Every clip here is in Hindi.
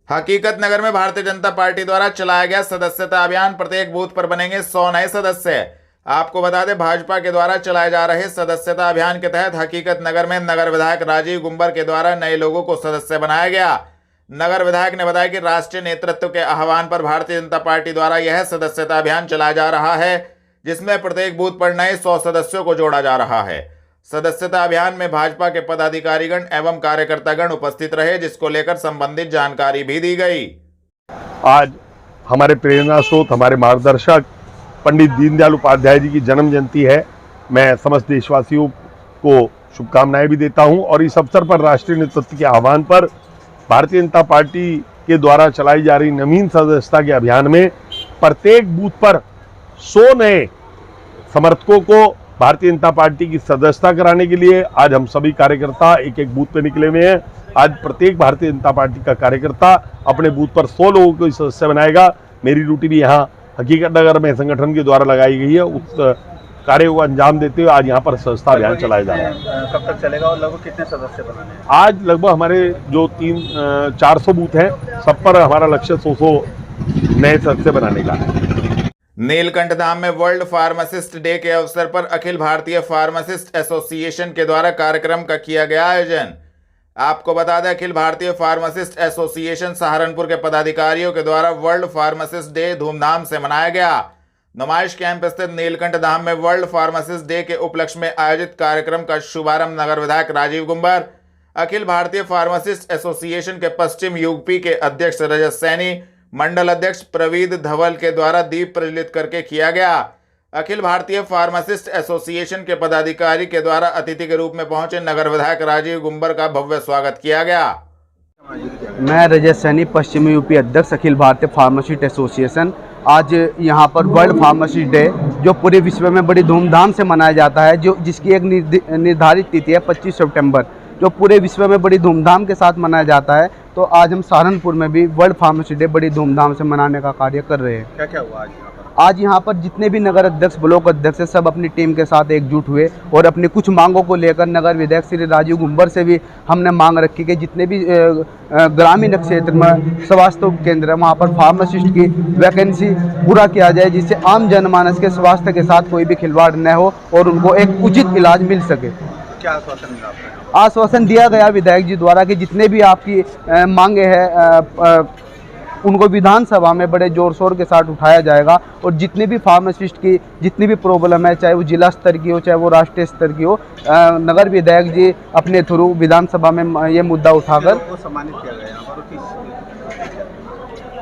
हकीकत नगर में भारतीय जनता पार्टी द्वारा चलाया गया सदस्यता अभियान। प्रत्येक बूथ पर बनेंगे 100 नए सदस्य। आपको बता दें, भाजपा के द्वारा चलाए जा रहे सदस्यता अभियान के तहत हकीकत नगर में नगर विधायक राजीव गुंबर के द्वारा नए लोगों को सदस्य बनाया गया। नगर विधायक ने बताया कि राष्ट्रीय नेतृत्व के आह्वान पर भारतीय जनता पार्टी द्वारा यह सदस्यता अभियान चलाया जा रहा है, जिसमें प्रत्येक बूथ पर नए 100 सदस्यों को जोड़ा जा रहा है। सदस्यता अभियान में भाजपा के पदाधिकारीगण एवं कार्यकर्तागण उपस्थित रहे, जिसको लेकर संबंधित जानकारी भी दी गई। आज हमारे प्रेरणा स्रोत, हमारे मार्गदर्शक पंडित दीनदयाल उपाध्याय जी की जन्म जयंती है। मैं समस्त देशवासियों को शुभकामनाएं भी देता हूं और इस अवसर पर राष्ट्रीय नेतृत्व के आह्वान पर भारतीय जनता पार्टी के द्वारा चलाई जा रही नवीन सदस्यता के अभियान में प्रत्येक बूथ पर 100 नए समर्थकों को भारतीय जनता पार्टी की सदस्यता कराने के लिए आज हम सभी कार्यकर्ता एक एक बूथ पे निकले हुए हैं। आज प्रत्येक भारतीय जनता पार्टी का कार्यकर्ता अपने बूथ पर 100 लोगों को सदस्य बनाएगा। मेरी ड्यूटी भी यहाँ हकीकत नगर में संगठन के द्वारा लगाई गई है। उस कार्य को अंजाम देते हुए आज यहाँ पर सदस्यता अभियान चलाया जा रहा है। कब तक चलेगा और लगभग कितने सदस्य बनाने हैं? आज लगभग हमारे जो 400 बूथ हैं, सब पर हमारा लक्ष्य 100 नए सदस्य बनाने का है। नीलकंठ धाम में वर्ल्ड फार्मासिस्ट डे के अवसर पर अखिल भारतीय फार्मासिस्ट एसोसिएशन के द्वारा कार्यक्रम का किया गया आयोजन। आपको बता दें, अखिल भारतीय फार्मासिस्ट एसोसिएशन सहारनपुर के पदाधिकारियों के द्वारा वर्ल्ड फार्मासिस्ट डे धूमधाम से मनाया गया। नुमाइश कैंप स्थित नीलकंठ धाम में वर्ल्ड फार्मासिस्ट डे के उपलक्ष्य में आयोजित कार्यक्रम का शुभारंभ नगर विधायक राजीव गुंबर, अखिल भारतीय फार्मासिस्ट एसोसिएशन के पश्चिम यूपी के अध्यक्ष रजत सैनी, मंडल अध्यक्ष प्रवीद धवल के द्वारा दीप प्रज्वलित करके किया गया। अखिल भारतीय फार्मासिस्ट एसोसिएशन के पदाधिकारी के द्वारा अतिथि के रूप में पहुंचे नगर विधायक राजीव गुंबर का भव्य स्वागत किया गया। मैं रजत सैनी, पश्चिमी यूपी अध्यक्ष, अखिल भारतीय फार्मासिस्ट एसोसिएशन। आज यहाँ पर वर्ल्ड फार्मासिस्ट डे जो पूरे विश्व में बड़ी धूमधाम से मनाया जाता है, जिसकी एक निर्धारित तिथि है 25 सितंबर, जो पूरे विश्व में बड़ी धूमधाम के साथ मनाया जाता है। तो आज हम सहारनपुर में भी वर्ल्ड फार्मासिस्ट डे बड़ी धूमधाम से मनाने का कार्य कर रहे हैं। क्या क्या हुआ आज यहाँ पर? आज यहाँ पर जितने भी नगर अध्यक्ष, ब्लॉक अध्यक्ष सब अपनी टीम के साथ एकजुट हुए और अपनी कुछ मांगों को लेकर नगर विधायक श्री राजीव गुंबर से भी हमने मांग रखी कि जितने भी ग्रामीण क्षेत्र में स्वास्थ्य केंद्र है, वहाँ पर फार्मासिस्ट की वैकेंसी पूरा किया जाए, जिससे आम जनमानस के स्वास्थ्य के साथ कोई भी खिलवाड़ न हो और उनको एक उचित इलाज मिल सके। क्या आश्वासन मिला आपको? आश्वासन दिया गया विधायक जी द्वारा कि जितने भी आपकी मांगे हैं उनको विधानसभा में बड़े जोर शोर के साथ उठाया जाएगा और जितने भी फार्मासिस्ट की जितनी भी प्रॉब्लम है, चाहे वो जिला स्तर की हो चाहे वो राष्ट्रीय स्तर की हो, नगर विधायक जी अपने थ्रू विधानसभा में ये मुद्दा उठाकर सम्मानित किया गया।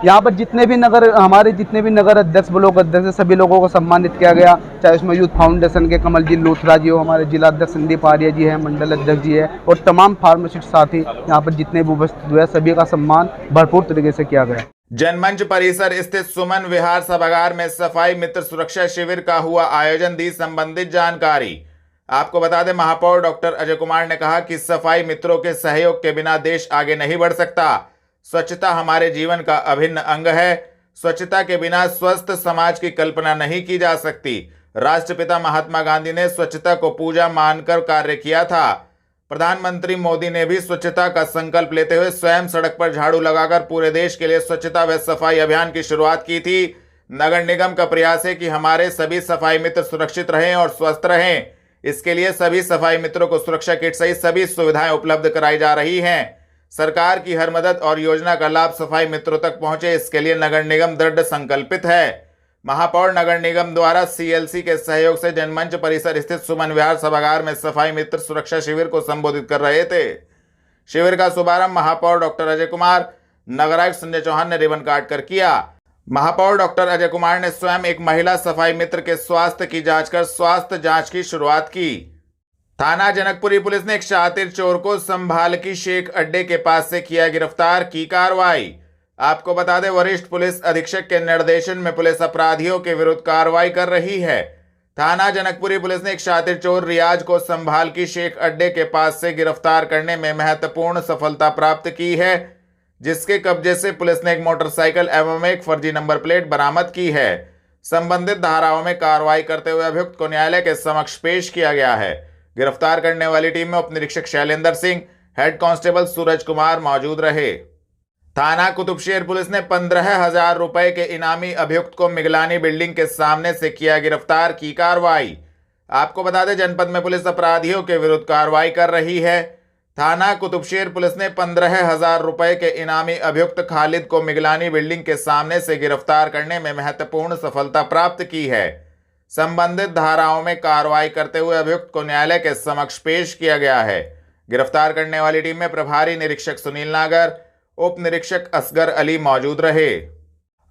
यहाँ पर हमारे जितने भी नगर अध्यक्ष, ब्लॉक अध्यक्ष, सभी लोगों को सम्मानित किया गया। चाहे उसमें यूथ फाउंडेशन के कमल जी लूथरा जी हो, हमारे जिला अध्यक्ष संदीप आर्य जी है, मंडल अध्यक्ष जी है और तमाम फार्मासिस्ट साथी यहाँ पर जितने भी उपस्थित हुए, सभी का सम्मान भरपूर तरीके से किया गया। जनमंच परिसर स्थित सुमन विहार सभागार में सफाई मित्र सुरक्षा शिविर का हुआ आयोजन। दी संबंधित जानकारी। आपको बता दें, महापौर डॉक्टर अजय कुमार ने कहा कि सफाई मित्रों के सहयोग के बिना देश आगे नहीं बढ़ सकता। स्वच्छता हमारे जीवन का अभिन्न अंग है। स्वच्छता के बिना स्वस्थ समाज की कल्पना नहीं की जा सकती। राष्ट्रपिता महात्मा गांधी ने स्वच्छता को पूजा मानकर कार्य किया था। प्रधानमंत्री मोदी ने भी स्वच्छता का संकल्प लेते हुए स्वयं सड़क पर झाड़ू लगाकर पूरे देश के लिए स्वच्छता व सफाई अभियान की शुरुआत की थी। नगर निगम का प्रयास है कि हमारे सभी सफाई मित्र सुरक्षित रहें और स्वस्थ रहें। इसके लिए सभी सफाई मित्रों को सुरक्षा किट सहित सभी सुविधाएं उपलब्ध कराई जा रही हैं। सरकार की हर मदद और योजना का लाभ सफाई मित्रों तक पहुंचे, इसके लिए नगर निगम दृढ़ संकल्पित है। महापौर नगर निगम द्वारा सीएलसी के सहयोग से जनमंच परिसर स्थित सुमन विहार सभागार में सफाई मित्र सुरक्षा शिविर को संबोधित कर रहे थे। शिविर का शुभारंभ महापौर डॉक्टर अजय कुमार, नगर आयुक्त संजय चौहान ने रिबन काट कर किया। महापौर डॉक्टर अजय कुमार ने स्वयं एक महिला सफाई मित्र के स्वास्थ्य की जांच कर स्वास्थ्य जांच की शुरुआत की। थाना जनकपुरी पुलिस ने एक शातिर चोर को संभाल की शेख अड्डे के पास से किया गिरफ्तार, की कार्रवाई। आपको बता दें, वरिष्ठ पुलिस अधीक्षक के निर्देशन में पुलिस अपराधियों के विरुद्ध कार्रवाई कर रही है। थाना जनकपुरी पुलिस ने एक शातिर चोर रियाज को संभाल की शेख अड्डे के पास से गिरफ्तार करने में महत्वपूर्ण सफलता प्राप्त की है, जिसके कब्जे से पुलिस ने एक मोटरसाइकिल एवं एक फर्जी नंबर प्लेट बरामद की है। संबंधित धाराओं में कार्रवाई करते हुए अभियुक्त को न्यायालय के समक्ष पेश किया गया है। गिरफ्तार करने वाली टीम में उप निरीक्षक शैलेंद्र सिंह, हेड कांस्टेबल सूरज कुमार मौजूद रहे। थाना कुतुबशेर पुलिस ने 15,000 रुपए के इनामी अभियुक्त को मिगलानी बिल्डिंग के सामने से किया गिरफ्तार की कार्रवाई। आपको बता दें, जनपद में पुलिस अपराधियों के विरुद्ध कार्रवाई कर रही है। थाना कुतुबशेर पुलिस ने 15,000 रुपए के इनामी अभियुक्त खालिद को मिगलानी बिल्डिंग के सामने से गिरफ्तार करने में महत्वपूर्ण सफलता प्राप्त की है। संबंधित धाराओं में कार्रवाई करते हुए अभियुक्त को न्यायालय के समक्ष पेश किया गया है। गिरफ्तार करने वाली टीम में प्रभारी निरीक्षक सुनील नागर, उप निरीक्षक असगर अली मौजूद रहे।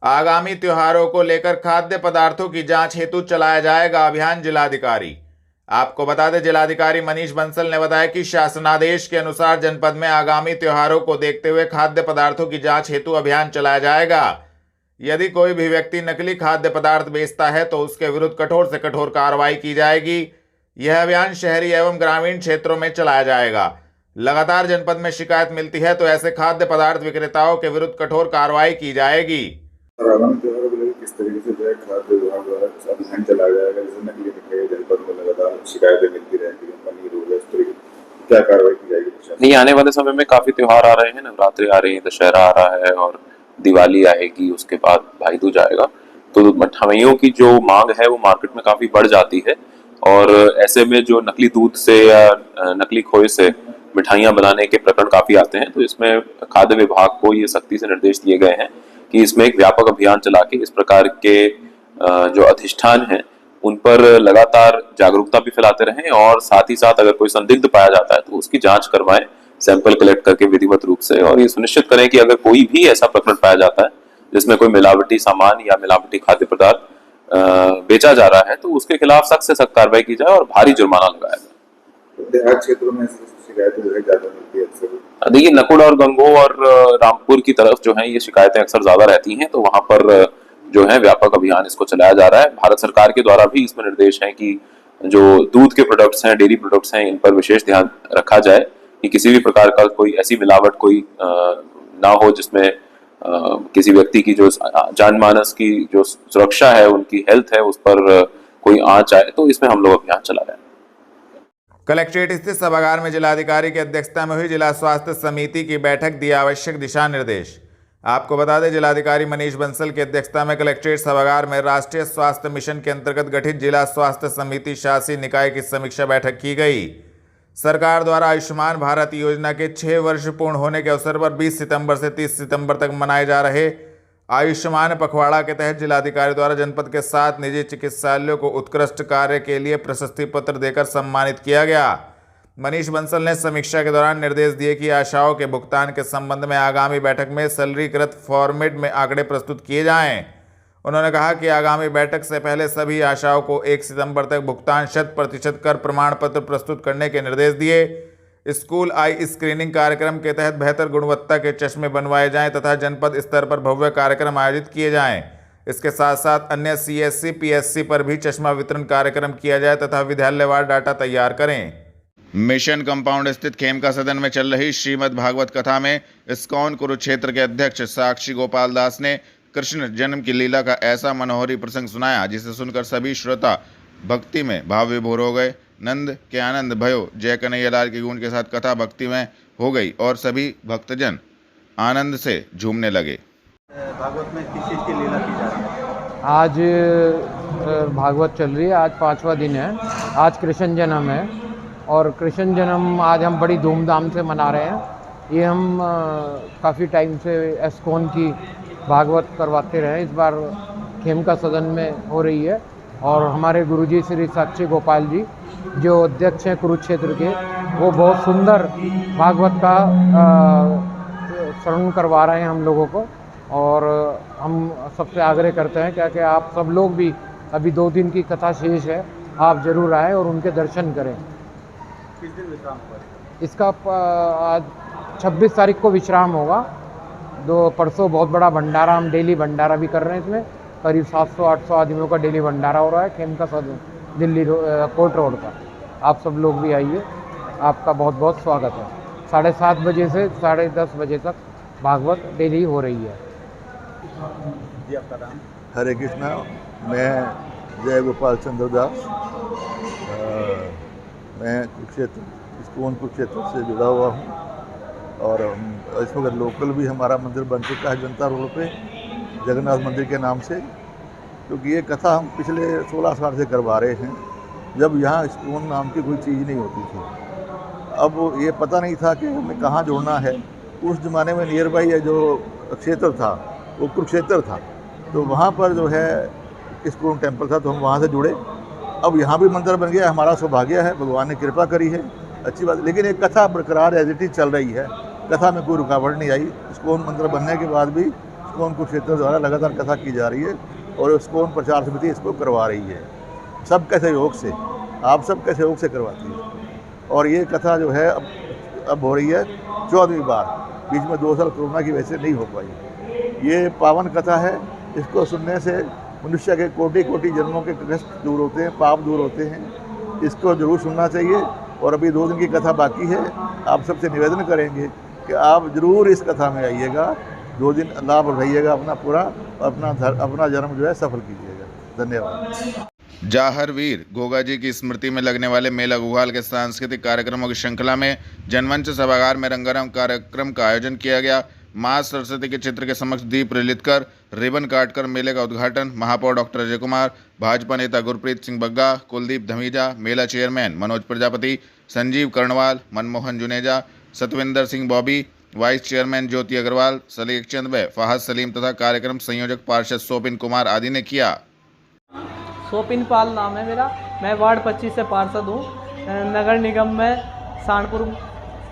आगामी त्योहारों को लेकर खाद्य पदार्थों की जांच हेतु चलाया जाएगा अभियान। जिलाधिकारी, आपको बता दें, जिलाधिकारी मनीष बंसल ने बताया कि शासनादेश के अनुसार जनपद में आगामी त्योहारों को देखते हुए खाद्य पदार्थों की जांच हेतु अभियान चलाया जाएगा। यदि कोई भी व्यक्ति नकली खाद्य पदार्थ बेचता है तो उसके विरुद्ध कठोर से कठोर कार्रवाई की जाएगी। यह अभियान शहरी एवं ग्रामीण क्षेत्रों में चलाया जाएगा। लगातार जनपद में शिकायत मिलती है तो ऐसे खाद्य पदार्थ विक्रेताओं के विरुद्ध कठोर कार्रवाई की जाएगी। आगामी त्योहारों को लेकर किस तरीके से जो है खाद्य विभाग द्वारा अभियान चलाया जाएगा, जैसे नकली मिठाई जनपद में लगातार शिकायतें मिलती रहती है, पनीर हो गया, इस तरीके क्या कार्रवाई की जाएगी? नहीं, आने वाले समय में काफी त्योहार आ रहे हैं, नवरात्रि आ रही है, दशहरा आ रहा है और दिवाली आएगी, उसके बाद भाई दूज आएगा, तो मिठाइयों की जो मांग है वो मार्केट में काफी बढ़ जाती है। और ऐसे में जो नकली दूध से या नकली खोए से मिठाइयां बनाने के प्रकरण काफी आते हैं, तो इसमें खाद्य विभाग को ये सख्ती से निर्देश दिए गए हैं कि इसमें एक व्यापक अभियान चला के इस प्रकार के जो अधिष्ठान हैं उन पर लगातार जागरूकता भी फैलाते रहें और साथ ही साथ अगर कोई संदिग्ध पाया जाता है तो उसकी जांच करवाएं, सैंपल कलेक्ट करके विधिवत रूप से, और ये सुनिश्चित करें कि अगर कोई भी ऐसा प्रकरण पाया जाता है जिसमें कोई मिलावटी सामान या मिलावटी खाद्य पदार्थ बेचा जा रहा है तो उसके खिलाफ सख्त से सख्त कार्रवाई की जाए और भारी जुर्माना लगाया जाए। देहात क्षेत्रों में शिकायतें जो है ज्यादा मिलती है अक्सर। देखिए, नकुड़ और गंगो और रामपुर की तरफ जो है ये शिकायतें अक्सर ज्यादा रहती हैं, तो वहां पर जो है व्यापक अभियान इसको चलाया जा रहा है। भारत सरकार के द्वारा भी इसमें निर्देश है कि जो दूध के प्रोडक्ट्स हैं, डेयरी प्रोडक्ट्स हैं, इन पर विशेष ध्यान रखा जाए कि किसी भी प्रकार का कोई ऐसी मिलावट कोई ना हो जिसमें किसी व्यक्ति की जो जानमानस की जो सुरक्षा है, उनकी हेल्थ है, उस पर कोई आंच आए, तो इसमें हम लोग अभियान चला रहे हैं। कलेक्ट्रेट स्थित सभागार में जिलाधिकारी की अध्यक्षता में हुई जिला स्वास्थ्य समिति की बैठक, दिया आवश्यक दिशा निर्देश। आपको बता दें, जिलाधिकारी मनीष बंसल की अध्यक्षता में कलेक्ट्रेट सभागार में राष्ट्रीय स्वास्थ्य मिशन के अंतर्गत गठित जिला स्वास्थ्य समिति शासी निकाय की समीक्षा बैठक की गई। सरकार द्वारा आयुष्मान भारत योजना के 6 वर्ष पूर्ण होने के अवसर पर 20 सितंबर से 30 सितंबर तक मनाए जा रहे आयुष्मान पखवाड़ा के तहत जिलाधिकारी द्वारा जनपद के 7 निजी चिकित्सालयों को उत्कृष्ट कार्य के लिए प्रशस्ति पत्र देकर सम्मानित किया गया। मनीष बंसल ने समीक्षा के दौरान निर्देश दिए कि आशाओं के भुगतान के संबंध में आगामी बैठक में सैलरीकृत फॉर्मेट में आंकड़े प्रस्तुत किए जाएं। उन्होंने कहा कि आगामी बैठक से पहले सभी आशाओं को 1 सितंबर तक भुगतान 100% कर प्रमाण पत्र प्रस्तुत करने के निर्देश दिए। स्कूल आई स्क्रीनिंग कार्यक्रम के तहत बेहतर गुणवत्ता के चश्मे बनवाए जाएं तथा जनपद स्तर पर भव्य कार्यक्रम आयोजित किए जाएं। इसके साथ साथ अन्य CSC PSC पर भी चश्मा वितरण कार्यक्रम किया जाए तथा विद्यालयवार डाटा तैयार करें। मिशन कंपाउंड स्थित खेमका सदन में चल रही श्रीमद् भागवत कथा में इस्कॉन कुरुक्षेत्र के अध्यक्ष साक्षी गोपाल दास ने कृष्ण जन्म की लीला का ऐसा मनोहरी प्रसंग सुनाया जिसे सुनकर सभी श्रोता भक्ति में भाव विभोर हो गए। नंद के आनंद भयो जय कन्हैया लाल की गूंज के साथ कथा भक्ति में हो गई और सभी भक्तजन आनंद से झूमने लगे। भागवत में किस चीज़ की लीला की जा रही है? आज भागवत चल रही है, आज 5वां दिन है। आज कृष्ण जन्म है और कृष्ण जन्म आज हम बड़ी धूमधाम से मना रहे हैं। ये हम काफ़ी टाइम से एस्कॉन की भागवत करवाते रहे, इस बार खेमका सदन में हो रही है और हमारे गुरुजी श्री साक्षी गोपाल जी जो अध्यक्ष हैं कुरुक्षेत्र के, वो बहुत सुंदर भागवत का श्रवण करवा रहे हैं हम लोगों को। और हम सबसे आग्रह करते हैं क्या कि आप सब लोग भी, अभी 2 दिन की कथा शेष है, आप जरूर आएँ और उनके दर्शन करें। किस दिन विश्राम पर? इसका आज 26 तारीख को विश्राम होगा। परसों बहुत बड़ा भंडारा, हम डेली भंडारा भी कर रहे हैं। इसमें करीब 700-800 आदमियों का डेली भंडारा हो रहा है खेमका सदन दिल्ली कोर्ट रोड पर। आप सब लोग भी आइए, आपका बहुत बहुत स्वागत है। 7:30 बजे से 10:30 बजे तक भागवत डेली हो रही है। जी, आपका नाम? हरे कृष्णा, मैं जय गोपाल चंद्र दास, मैं कुरुक्षेत्र, इस्कॉन कुरुक्षेत्र से जुड़ा हुआ हूँ और इस वक्त लोकल भी हमारा मंदिर बन चुका है जनता रोड पे जगन्नाथ मंदिर के नाम से, क्योंकि ये कथा हम पिछले 16 साल से करवा रहे हैं, जब यहाँ इस्कॉन नाम की कोई चीज़ नहीं होती थी। अब ये पता नहीं था कि हमें कहाँ जोड़ना है। उस ज़माने में नियर बाई है जो क्षेत्र था वो कुरुक्षेत्र था, तो वहाँ पर जो है इस्कॉन टेम्पल था, तो हम वहाँ से जुड़े। अब यहाँ भी मंदिर बन गया, हमारा सौभाग्य है, भगवान ने कृपा करी है, अच्छी बात। लेकिन एक कथा बरकरार एज इट इज चल रही है, कथा में कोई रुकावट नहीं आई। इस्कॉन मंदिर बनने के बाद भी इस्कॉन कुरुक्षेत्र द्वारा लगातार कथा की जा रही है और इस्कॉन प्रचार समिति इसको करवा रही है, सबके सहयोग से, आप सबके सहयोग से करवाती है। और ये कथा जो है अब हो रही है 14वीं बार, बीच में 2 साल कोरोना की वजह से नहीं हो पाई। ये पावन कथा है, इसको सुनने से मनुष्य के कोटि कोटि जन्मों के कष्ट दूर होते हैं, पाप दूर होते हैं। इसको जरूर सुनना चाहिए। और अभी 2 दिन की कथा बाकी है, आप सबसे निवेदन करेंगे कि आप जरूर इस कथा में आइएगा, 2 दिन लाभ उठाइएगा अपना पूरा, अपना जन्म जो है सफल कीजिएगा। धन्यवाद। जाहर वीर गोगा जी की स्मृति में लगने वाले मेला घुघाल के सांस्कृतिक कार्यक्रमों की श्रृंखला में जनमंच सभागार में रंगारंग कार्यक्रम का आयोजन किया गया। मां सरस्वती के चित्र के समक्ष दीप प्रज्वलित कर रिबन काटकर मेले का उद्घाटन महापौर डॉक्टर अजय कुमार, भाजपा नेता गुरप्रीत सिंह बग्गा, कुलदीप धमीजा, मेला chairman Manoj Prajapati, Sanjeev Karnwal, Manmohan Juneja, Satvinder Singh Bobby, vice chairman Jyoti Agarwal, Salik Chand व फहद सलीम तथा कार्यक्रम संयोजक पार्षद सोपिन कुमार आदि ने किया। सोपिन पाल नाम है मेरा, मैं वार्ड 25 से पार्षद हूँ। नगर निगम में सहारनपुर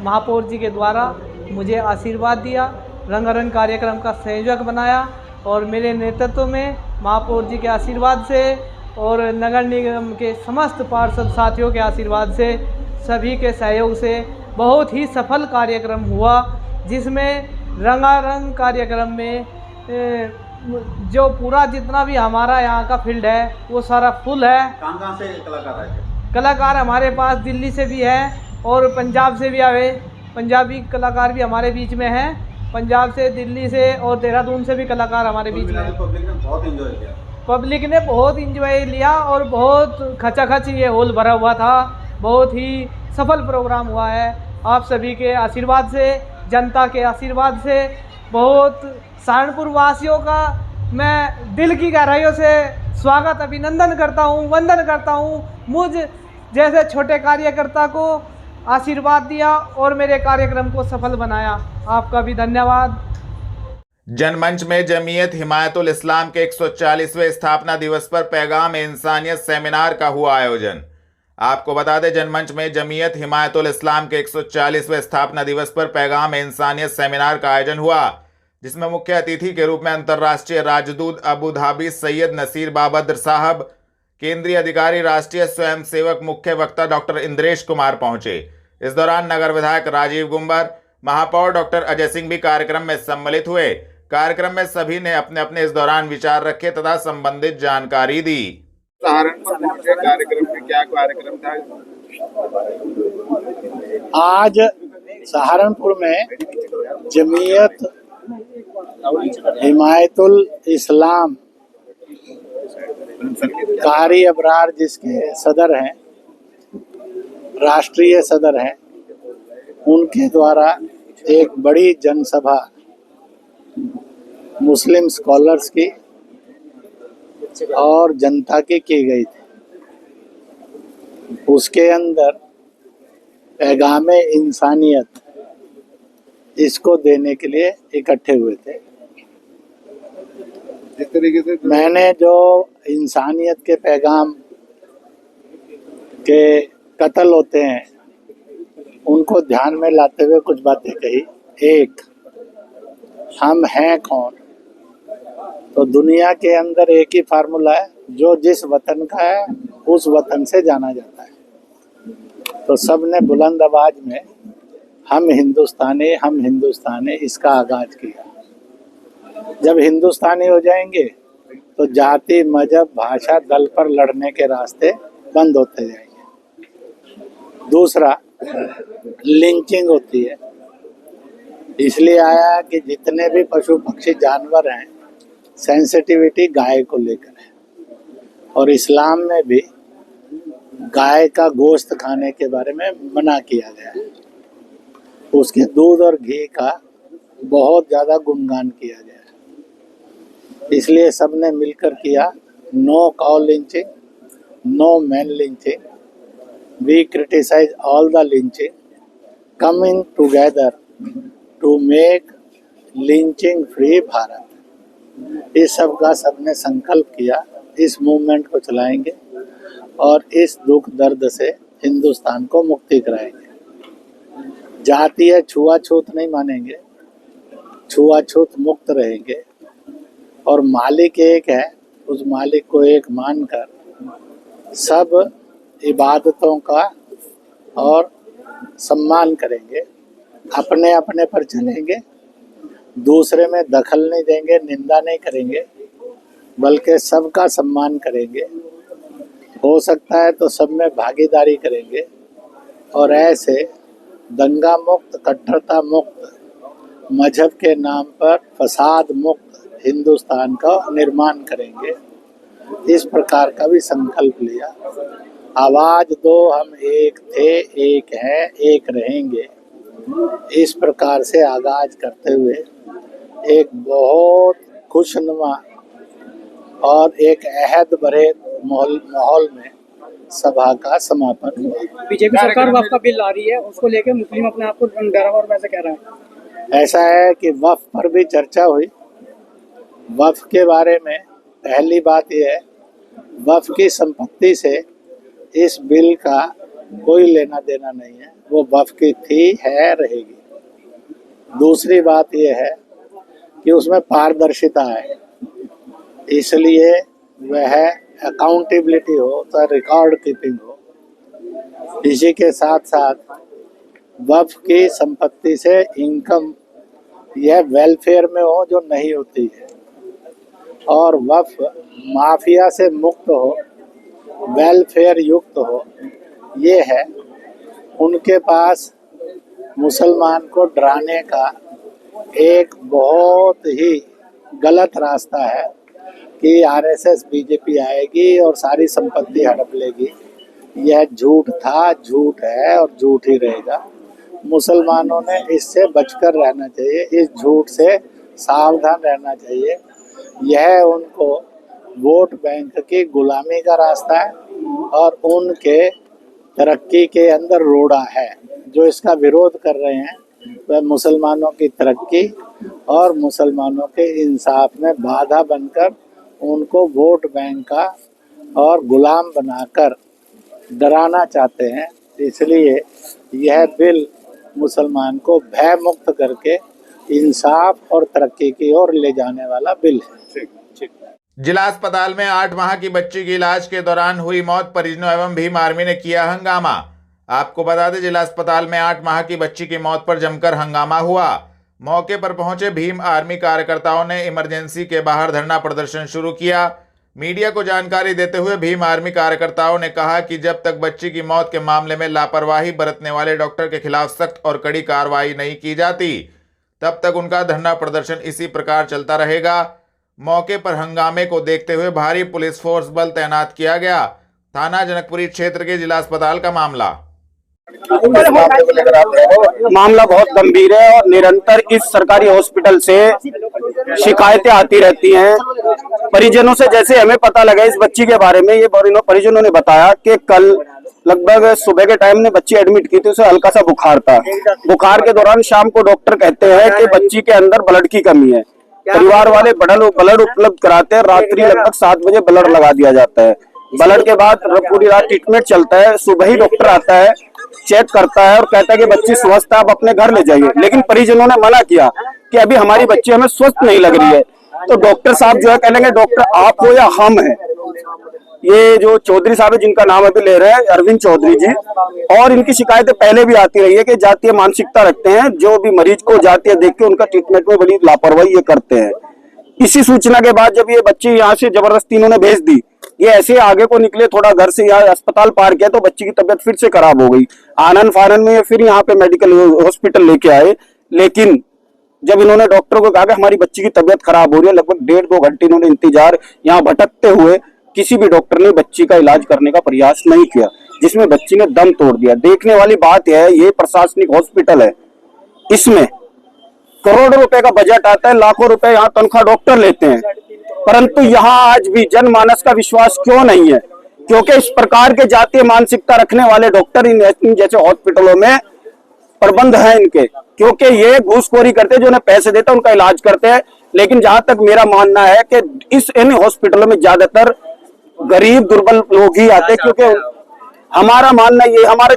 महापौर जी के द्वारा मुझे आशीर्वाद दिया, रंगारंग कार्यक्रम का संयोजक बनाया और मेरे नेतृत्व में महापौर जी के आशीर्वाद से और नगर निगम के समस्त पार्षद साथियों के आशीर्वाद से, सभी के सहयोग से बहुत ही सफल कार्यक्रम हुआ, जिसमें रंगारंग कार्यक्रम में जो पूरा जितना भी हमारा यहाँ का फील्ड है वो सारा फुल है। कहाँ से कलाकार आए थे? कलाकार हमारे पास दिल्ली से भी हैं और पंजाब से भी आए, पंजाबी कलाकार भी हमारे बीच में हैं। पंजाब से, दिल्ली से और देहरादून से भी कलाकार हमारे बीच में हैं। पब्लिक ने बहुत एंजॉय किया। पब्लिक ने बहुत एंजॉय लिया और बहुत खचाखच ये हॉल भरा हुआ था। बहुत ही सफल प्रोग्राम हुआ है। आप सभी के आशीर्वाद से, जनता के आशीर्वाद से, बहुत सहारनपुर वासियों का मैं दिल की गहराइयों से स्वागत, अभिनंदन करता हूँ, वंदन करता हूँ। मुझ जैसे छोटे कार्यकर्ता को आशीर्वाद दिया और मेरे कार्यक्रम को सफल बनाया। आपका भी धन्यवाद। जनमंच में जमीयत हिमायतुल इस्लाम के 140वें स्थापना दिवस पर पैगाम इंसानियत सेमिनार का हुआ आयोजन। आपको बता दें, जनमंच में जमीयत हिमायतुल इस्लाम के 140वें स्थापना दिवस पर पैगाम इंसानियत सेमिनार का आयोजन हुआ, जिसमें मुख्य अतिथि के रूप में अंतर्राष्ट्रीय राजदूत अबू धाबी सैयद नसीर बाबद्र साहब, केंद्रीय अधिकारी राष्ट्रीय स्वयंसेवक मुख्य वक्ता डॉक्टर इंद्रेश कुमार पहुंचे। इस दौरान नगर विधायक राजीव गुंबर, महापौर डॉक्टर अजय सिंह भी कार्यक्रम में सम्मिलित हुए। कार्यक्रम में सभी ने अपने अपने इस दौरान विचार रखे तथा संबंधित जानकारी दी। सहारनपुर पहुंचे, कार्यक्रम में क्या कार्यक्रम था? आज सहारनपुर में जमीयत हिमायतुल इस्लाम कारी अबरार जिसके सदर हैं, राष्ट्रीय सदर हैं, उनके द्वारा एक बड़ी जनसभा मुस्लिम स्कॉलर्स की और जनता की गई थी। उसके अंदर पैगामे इंसानियत इसको देने के लिए इकट्ठे हुए थे। जिस तरीके से मैंने जो इंसानियत के पैगाम के कत्ल होते हैं उनको ध्यान में लाते हुए कुछ बातें कही। एक, हम हैं कौन? तो दुनिया के अंदर एक ही फार्मूला है, जो जिस वतन का है उस वतन से जाना जाता है। तो सब ने बुलंद आवाज में हम हिंदुस्तानी इसका आगाज किया। जब हिंदुस्तानी हो जाएंगे तो जाति, मजहब, भाषा, दल पर लड़ने के रास्ते बंद होते जाएंगे। दूसरा, लिंचिंग होती है, इसलिए आया कि जितने भी पशु पक्षी जानवर हैं, सेंसिटिविटी गाय को लेकर है और इस्लाम में भी गाय का गोश्त खाने के बारे में मना किया गया है। उसके दूध और घी का बहुत ज़्यादा गुणगान किया गया। इसलिए सबने मिलकर किया no cow lynching, no man lynching, we criticise all the lynching, coming together to make lynching free Bharat. इस सब का सबने संकल्प किया, इस मूवमेंट को चलाएंगे और इस दुख दर्द से हिंदुस्तान को मुक्ति कराएंगे। जातीय छुआछूत नहीं मानेंगे, छुआछूत मुक्त रहेंगे और मालिक एक है, उस मालिक को एक मानकर सब इबादतों का और सम्मान करेंगे, अपने अपने पर चलेंगे, दूसरे में दखल नहीं देंगे, निंदा नहीं करेंगे, बल्कि सबका सम्मान करेंगे। हो सकता है तो सब में भागीदारी करेंगे और ऐसे दंगा मुक्त, कट्टरता मुक्त, मजहब के नाम पर फसाद मुक्त हिंदुस्तान का निर्माण करेंगे। इस प्रकार का भी संकल्प लिया। आवाज दो हम एक थे, एक हैं, एक रहेंगे। इस प्रकार से आगाज करते हुए एक बहुत खुशनुमा और एक अहद भरे माहौल में सभा का समापन हुआ। बीजेपी सरकार वक्फ का बिल ला रही है, उसको लेकर मुस्लिम अपने आप को डरा और वैसे कह रहा है। ऐसा है कि वक्फ पर भी चर्चा हुई। वक्फ के बारे में पहली बात यह है, वक्फ की संपत्ति से इस बिल का कोई लेना देना नहीं है, वो वक्फ की थी, है, रहेगी। दूसरी बात यह है कि उसमें पारदर्शिता है, इसलिए वह अकाउंटेबिलिटी हो, तो रिकॉर्ड कीपिंग हो। इसी के साथ साथ वक्फ की संपत्ति से इनकम यह वेलफेयर में हो जो नहीं होती है, और वक्फ माफिया से मुक्त हो, वेलफेयर युक्त हो। ये है उनके पास मुसलमान को डराने का एक बहुत ही गलत रास्ता है कि आरएसएस बीजेपी आएगी और सारी संपत्ति हड़प लेगी। यह झूठ था, झूठ है और झूठ ही रहेगा। मुसलमानों ने इससे बचकर रहना चाहिए, इस झूठ से सावधान रहना चाहिए। यह उनको वोट बैंक की गुलामी का रास्ता है और उनके तरक्की के अंदर रोड़ा है। जो इसका विरोध कर रहे हैं वह मुसलमानों की तरक्की और मुसलमानों के इंसाफ में बाधा बनकर उनको वोट बैंक का और गुलाम बनाकर डराना चाहते हैं। इसलिए यह बिल मुसलमान को भय मुक्त करके इंसाफ और तरक्की की ओर ले जाने वाला बिल है। जिला अस्पताल में 8 माह की बच्ची की इलाज के दौरान हुई मौत, परिजनों एवं भीम आर्मी ने किया हंगामा। आपको बता दें, जिला अस्पताल में 8 माह की बच्ची की मौत पर जमकर हंगामा हुआ। मौके पर पहुंचे भीम आर्मी कार्यकर्ताओं ने इमरजेंसी के बाहर धरना प्रदर्शन शुरू किया। मीडिया को जानकारी देते हुए भीम आर्मी कार्यकर्ताओं ने कहा कि जब तक बच्ची की मौत के मामले में लापरवाही बरतने वाले डॉक्टर के खिलाफ सख्त और कड़ी कार्रवाई नहीं की जाती, तब तक उनका धरना प्रदर्शन इसी प्रकार चलता रहेगा। मौके पर हंगामे को देखते हुए भारी पुलिस फोर्स बल तैनात किया गया। थाना जनकपुरी क्षेत्र के जिला अस्पताल का मामला बहुत गंभीर है और निरंतर इस सरकारी हॉस्पिटल से शिकायतें आती रहती हैं। परिजनों से जैसे हमें पता लगा इस बच्ची के बारे में, ये परिजनों ने बताया कि कल लगभग सुबह के टाइम ने बच्ची एडमिट की थी, उसे हल्का सा बुखार था। बुखार के दौरान शाम को डॉक्टर कहते हैं कि बच्ची के अंदर ब्लड की कमी है। परिवार वाले ब्लड उपलब्ध कराते हैं। रात्रि लगभग 7 बजे ब्लड लगा दिया जाता है। ब्लड के बाद पूरी रात ट्रीटमेंट चलता है। सुबह ही डॉक्टर आता है, चेक करता है और कहता है कि बच्ची स्वस्थ है, आप अपने घर ले जाइए। लेकिन परिजनों ने मना किया कि अभी हमारी बच्ची हमें स्वस्थ नहीं लग रही है। तो डॉक्टर साहब जो है कह लेंगे डॉक्टर आप हो या हम हैं। ये जो चौधरी साहब है जिनका नाम अभी ले रहे हैं, अरविंद चौधरी जी, और इनकी शिकायतें पहले भी आती रही है कि जातीय मानसिकता रखते हैं। जो भी मरीज को जातीय देख के उनका ट्रीटमेंट में बड़ी लापरवाही ये करते हैं। इसी सूचना के बाद जब ये बच्ची यहाँ से जबरदस्ती इन्होंने भेज दी, ये ऐसे आगे को निकले, थोड़ा घर से यहाँ अस्पताल पार किया तो बच्ची की तबीयत फिर से खराब हो गई। आनंद फानन में फिर यहाँ पे मेडिकल हॉस्पिटल लेके आए, लेकिन जब इन्होंने डॉक्टर को कहा कि हमारी बच्ची की तबीयत खराब हो रही है, लगभग 1.5-2 घंटे इन्होंने इंतजार यहाँ भटकते हुए, किसी भी डॉक्टर ने बच्ची का इलाज करने का प्रयास नहीं किया, जिसमें बच्ची ने दम तोड़ दिया। देखने वाली बात है, ये प्रशासनिक हॉस्पिटल है, इसमें करोड़ों रुपए का बजट आता है, लाखों रुपए यहाँ तनख्वाह डॉक्टर लेते हैं, परंतु यहाँ आज भी जनमानस का विश्वास क्यों नहीं है? क्योंकि इस प्रकार के जातीय मानसिकता रखने वाले डॉक्टर इन जैसे हॉस्पिटलों में प्रबंध है इनके, क्योंकि ये घूसखोरी करते हैं, जो उन्हें पैसे देते हैं उनका इलाज करते हैं। लेकिन जहां तक मेरा मानना है कि इन हॉस्पिटलों में ज्यादातर गरीब दुर्बल लोग ही आते हैं, क्योंकि हमारा मानना ये, हमारा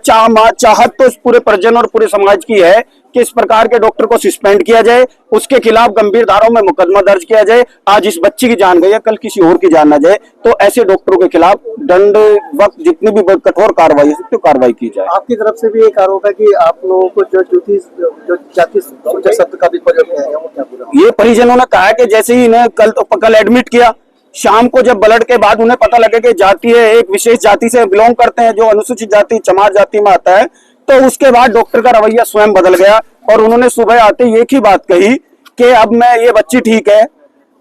चाहत तो इस पूरे परिजन और पूरे समाज की है कि इस प्रकार के डॉक्टर को सस्पेंड किया जाए, उसके खिलाफ गंभीर धाराओं में मुकदमा दर्ज किया जाए। आज इस बच्ची की जान गई है, कल किसी और की जान ना जाए, तो ऐसे डॉक्टरों के खिलाफ दंड वक्त जितनी भी कठोर कार्रवाई हो सकती है कार्रवाई की जाए। आपकी तरफ से भी एक आरोप है कि आप लोगों को जो जाति शब्द का भी प्रयोग किया गया, वो क्या पूरा? ये परिजनों ने कहा कि जैसे ही इन्हें कल एडमिट किया, शाम को जब ब्लड के बाद उन्हें पता लगे कि जाति है, एक विशेष जाति से बिलोंग करते हैं जो अनुसूचित जाति चमार जाति में आता है, तो उसके बाद डॉक्टर का रवैया स्वयं बदल गया और उन्होंने सुबह आते ही एक ही बात कही कि अब मैं, ये बच्ची ठीक है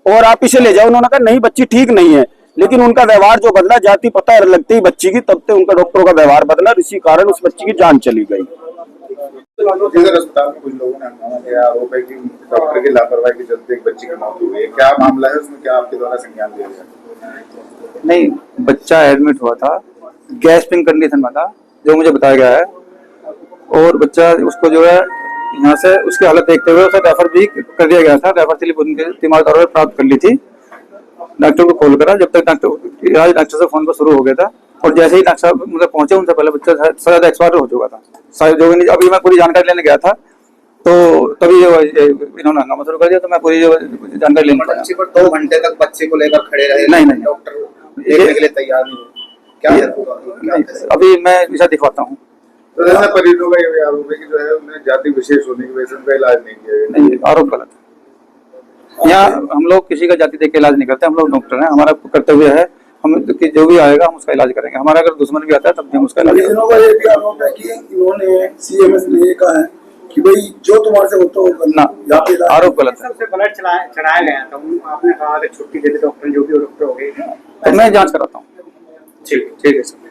और आप इसे ले जाओ। उन्होंने कहा नहीं, बच्ची ठीक नहीं है, लेकिन उनका व्यवहार जो बदला, जाति पता लगते ही बच्ची की, तब से उनका डॉक्टरों का व्यवहार बदला, इसी कारण उस बच्ची की जान चली गई। अस्पताल में कुछ लोगों ने हंगामा किया, आरोप है कि डॉक्टर की लापरवाही के चलते एक बच्ची की मौत हो गई। क्या मामला है उसमें, क्या आपके द्वारा संज्ञान लिया गया? नहीं, बच्चा एडमिट हुआ था, गैस्ट्रिक कंडीशन में था जो मुझे बताया गया है, और बच्चा उसको जो है यहाँ से उसकी हालत देखते हुए उसे रेफर भी कर दिया गया था। रेफर स्लिप उनके तीमार तौर पर प्राप्त कर ली थी, डॉक्टर को कॉल करा, जब तक डॉक्टर से फोन पर शुरू हो गया था, और जैसे ही डॉक्टर साहब मतलब पहुंचे उनसे पहले बच्चा शायद एक्सपायर हो चुका था। शायद जो अभी मैं पूरी जानकारी लेने गया था तो तभी इन्होंने हंगामा शुरू कर दिया, तो मैं पूरी जानकारी लेने बच्चे को 2 घंटे तक बच्चे को लेकर खड़े रहे, नहीं डॉक्टर देखने के लिए तैयार नहीं हुए, क्या? अभी मैं इसे दिखवाता हूँ। तो ऐसा परिजनों का ये आरोप है कि जो है उन्हें जाति विशेष होने की वजह से उनका इलाज नहीं किया गया। नहीं, आरोप गलत है। यहाँ हम लोग किसी का जाति देख के इलाज नहीं करते, हम लोग डॉक्टर हैं, हमारा कर्तव्य है, हम जो भी आएगा हम उसका इलाज करेंगे। हमारा अगर दुश्मन भी आता है तब भी हम उसका इलाज करेंगे। का ये भी आरोप है कि इन्होंने सीएमएस ने कहा है कि भाई जो तुम्हारे से होता हो ना, आरोप गलत है। सबसे ब्लड चढ़ाया गया था, आपने कहा कि छुट्टी दे दे डॉक्टर, जो भी डॉक्टर हो गए, तो मैं जांच कराता हूँ। ठीक है सर।